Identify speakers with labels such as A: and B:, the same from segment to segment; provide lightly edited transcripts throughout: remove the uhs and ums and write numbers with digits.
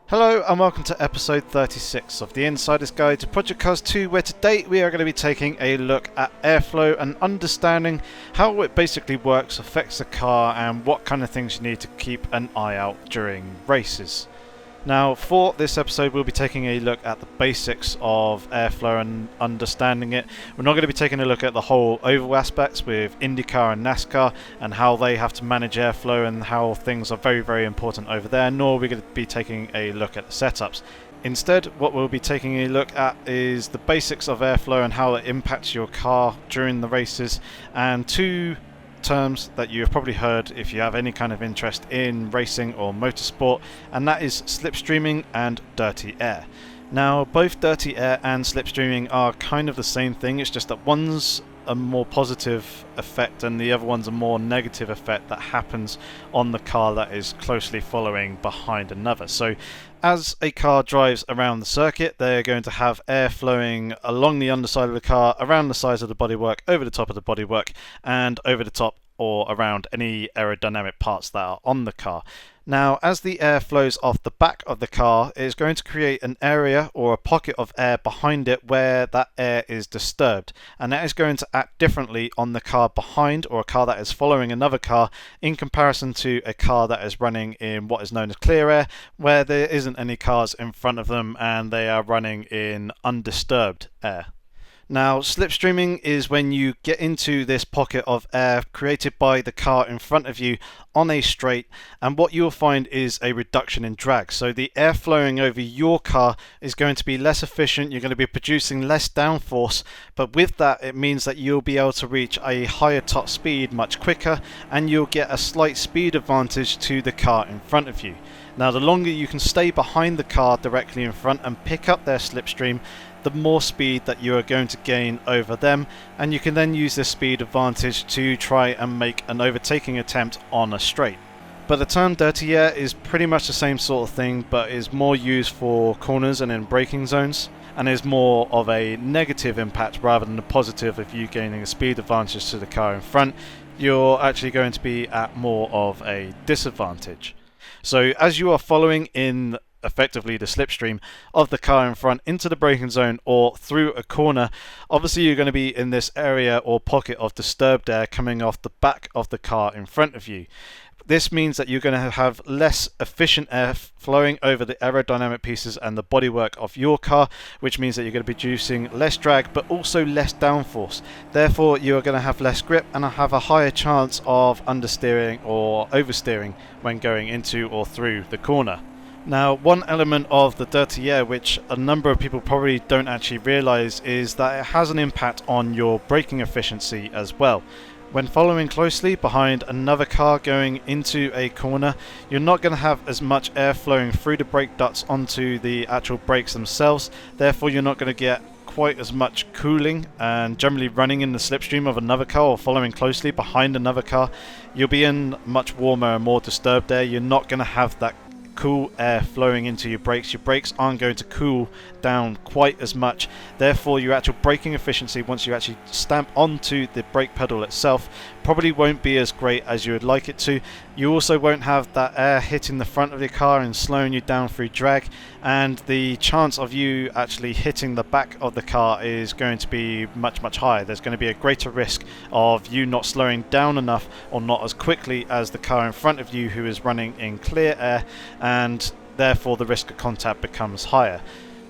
A: Hello and welcome to episode 36 of the Insider's Guide to Project Cars 2, where today we are going to be taking a look at airflow and understanding how it basically works, affects the car, and what kind of things you need to keep an eye out during races. Now, for this episode we'll be taking a look at the basics of airflow and understanding it. We're not going to be taking a look at the whole oval aspects with IndyCar and NASCAR and how they have to manage airflow and how things are very important over there, nor are we going to be taking a look at the setups. Instead, what we'll be taking a look at is the basics of airflow and how it impacts your car during the races, and two terms that you have probably heard if you have any kind of interest in racing or motorsport, and that is slipstreaming and dirty air. Now, both dirty air and slipstreaming are kind of the same thing, it's just that one's a more positive effect and the other one's a more negative effect that happens on the car that is closely following behind another. So as a car drives around the circuit, they're going to have air flowing along the underside of the car, around the sides of the bodywork, over the top of the bodywork, and over the top or around any aerodynamic parts that are on the car. Now, as the air flows off the back of the car, it is going to create an area or a pocket of air behind it where that air is disturbed, and that is going to act differently on the car behind, or a car that is following another car, in comparison to a car that is running in what is known as clear air, where there isn't any cars in front of them and they are running in undisturbed air. Now, slipstreaming is when you get into this pocket of air created by the car in front of you on a straight, and what you'll find is a reduction in drag. So the air flowing over your car is going to be less efficient, you're going to be producing less downforce, but with that it means that you'll be able to reach a higher top speed much quicker, and you'll get a slight speed advantage to the car in front of you. Now, the longer you can stay behind the car directly in front and pick up their slipstream, the more speed that you are going to gain over them, and you can then use this speed advantage to try and make an overtaking attempt on a straight. But the term dirty air is pretty much the same sort of thing, but is more used for corners and in braking zones, and is more of a negative impact rather than a positive. If you gaining a speed advantage to the car in front, you're actually going to be at more of a disadvantage. So as you are following in effectively the slipstream of the car in front into the braking zone or through a corner, obviously you're going to be in this area or pocket of disturbed air coming off the back of the car in front of you. This means that you're going to have less efficient air flowing over the aerodynamic pieces and the bodywork of your car, which means that you're going to be producing less drag but also less downforce. Therefore, you are going to have less grip and have a higher chance of understeering or oversteering when going into or through the corner. Now, one element of the dirty air which a number of people probably don't actually realise is that it has an impact on your braking efficiency as well. When following closely behind another car going into a corner, you're not going to have as much air flowing through the brake ducts onto the actual brakes themselves, therefore you're not going to get quite as much cooling, and generally running in the slipstream of another car or following closely behind another car, you'll be in much warmer and more disturbed air. You're not going to have that cool air flowing into your brakes. Your brakes aren't going to cool down quite as much, therefore your actual braking efficiency once you actually stamp onto the brake pedal itself probably won't be as great as you would like it to. You also won't have that air hitting the front of your car and slowing you down through drag, and the chance of you actually hitting the back of the car is going to be much higher. There's going to be a greater risk of you not slowing down enough or not as quickly as the car in front of you who is running in clear air, and therefore the risk of contact becomes higher.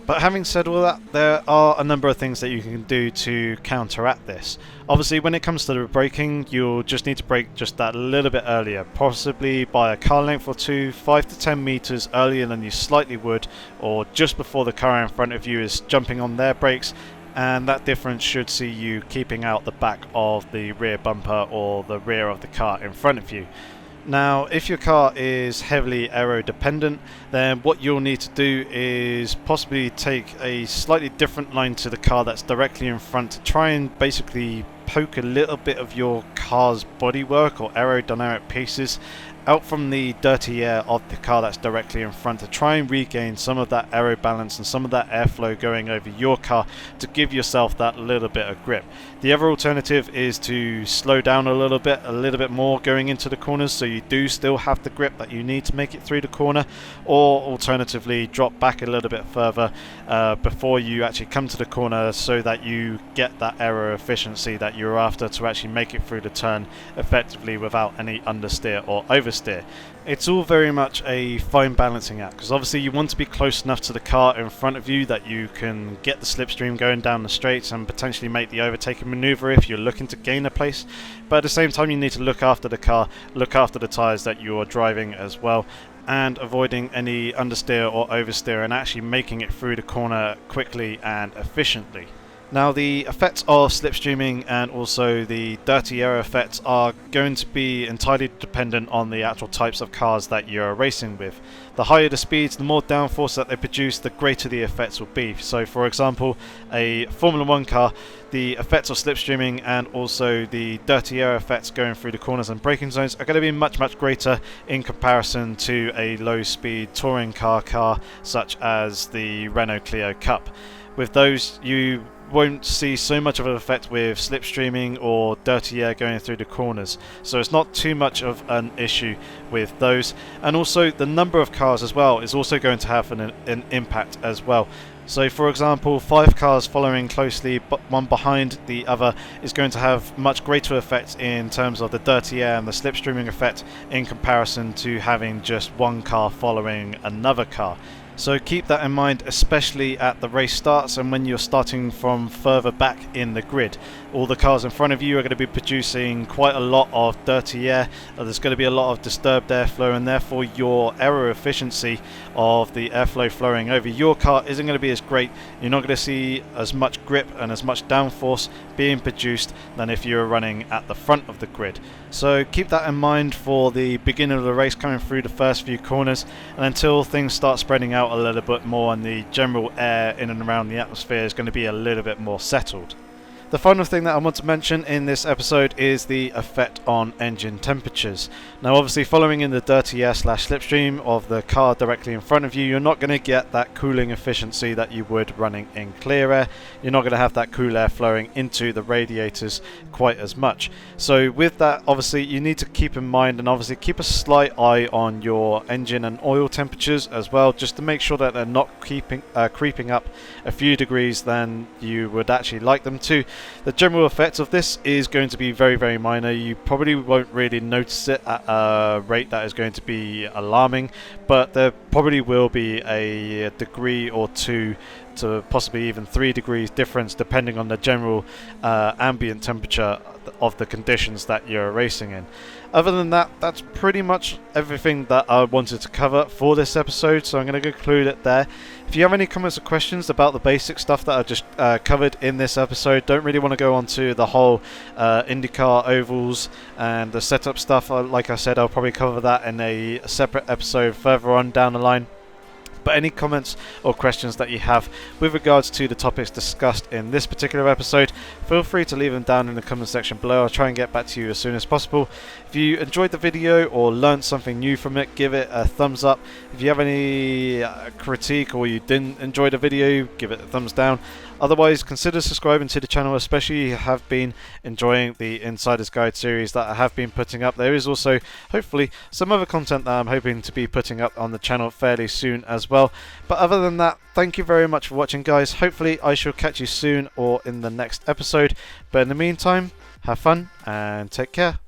A: But having said all that, there are a number of things that you can do to counteract this. Obviously, when it comes to the braking, you'll just need to brake just that little bit earlier, possibly by a car length or two, 5 to 10 meters earlier than you slightly would, or just before the car in front of you is jumping on their brakes, and that difference should see you keeping out the back of the rear bumper or the rear of the car in front of you. Now, if your car is heavily aero dependent, then what you'll need to do is possibly take a slightly different line to the car that's directly in front to try and basically poke a little bit of your car's bodywork or aerodynamic pieces out from the dirty air of the car that's directly in front to try and regain some of that aero balance and some of that airflow going over your car to give yourself that little bit of grip. The other alternative is to slow down a little bit more going into the corners, so you do still have the grip that you need to make it through the corner, or alternatively drop back a little bit further before you actually come to the corner so that you get that aero efficiency that you're after to actually make it through the turn effectively without any understeer or oversteer. It's all very much a fine balancing act, because obviously you want to be close enough to the car in front of you that you can get the slipstream going down the straights and potentially make the overtaking maneuver if you're looking to gain a place, but at the same time you need to look after the car, look after the tyres that you're driving as well, and avoiding any understeer or oversteer and actually making it through the corner quickly and efficiently. Now, the effects of slipstreaming and also the dirty air effects are going to be entirely dependent on the actual types of cars that you're racing with. The higher the speeds, the more downforce that they produce, the greater the effects will be. So for example, a Formula 1 car, the effects of slipstreaming and also the dirty air effects going through the corners and braking zones are going to be much greater in comparison to a low speed touring car such as the Renault Clio Cup. With those, you won't see so much of an effect with slipstreaming or dirty air going through the corners, so it's not too much of an issue with those. And also the number of cars as well is also going to have an impact as well. So for example, 5 cars following closely but one behind the other is going to have much greater effect in terms of the dirty air and the slipstreaming effect in comparison to having just one car following another car. So keep that in mind, especially at the race starts and when you're starting from further back in the grid. All the cars in front of you are going to be producing quite a lot of dirty air. There's going to be a lot of disturbed airflow, and therefore your aero efficiency of the airflow flowing over your car isn't going to be as great. You're not going to see as much grip and as much downforce being produced than if you were running at the front of the grid. So keep that in mind for the beginning of the race coming through the first few corners, and until things start spreading out a little bit more and the general air in and around the atmosphere is going to be a little bit more settled. The final thing that I want to mention in this episode is the effect on engine temperatures. Now obviously, following in the dirty air / slipstream of the car directly in front of you, you're not going to get that cooling efficiency that you would running in clear air. You're not going to have that cool air flowing into the radiators quite as much. So with that, obviously you need to keep in mind and obviously keep a slight eye on your engine and oil temperatures as well, just to make sure that they're not creeping up a few degrees than you would actually like them to. The general effect of this is going to be very minor. You probably won't really notice it at a rate that is going to be alarming, but there probably will be a degree or two to possibly even 3 degrees difference depending on the general ambient temperature of the conditions that you're racing in. Other than that, that's pretty much everything that I wanted to cover for this episode, so I'm going to conclude it there. If you have any comments or questions about the basic stuff that I just covered in this episode, don't really want to go on to the whole IndyCar ovals and the setup stuff. Like I said, I'll probably cover that in a separate episode further on down the line. But any comments or questions that you have with regards to the topics discussed in this particular episode, feel free to leave them down in the comment section below. I'll try and get back to you as soon as possible. If you enjoyed the video or learned something new from it, give it a thumbs up. If you have any critique or you didn't enjoy the video, give it a thumbs down. Otherwise, consider subscribing to the channel, especially if you have been enjoying the Insider's Guide series that I have been putting up. There is also, hopefully, some other content that I'm hoping to be putting up on the channel fairly soon as well. But other than that, thank you very much for watching, guys. Hopefully, I shall catch you soon or in the next episode. But in the meantime, have fun and take care.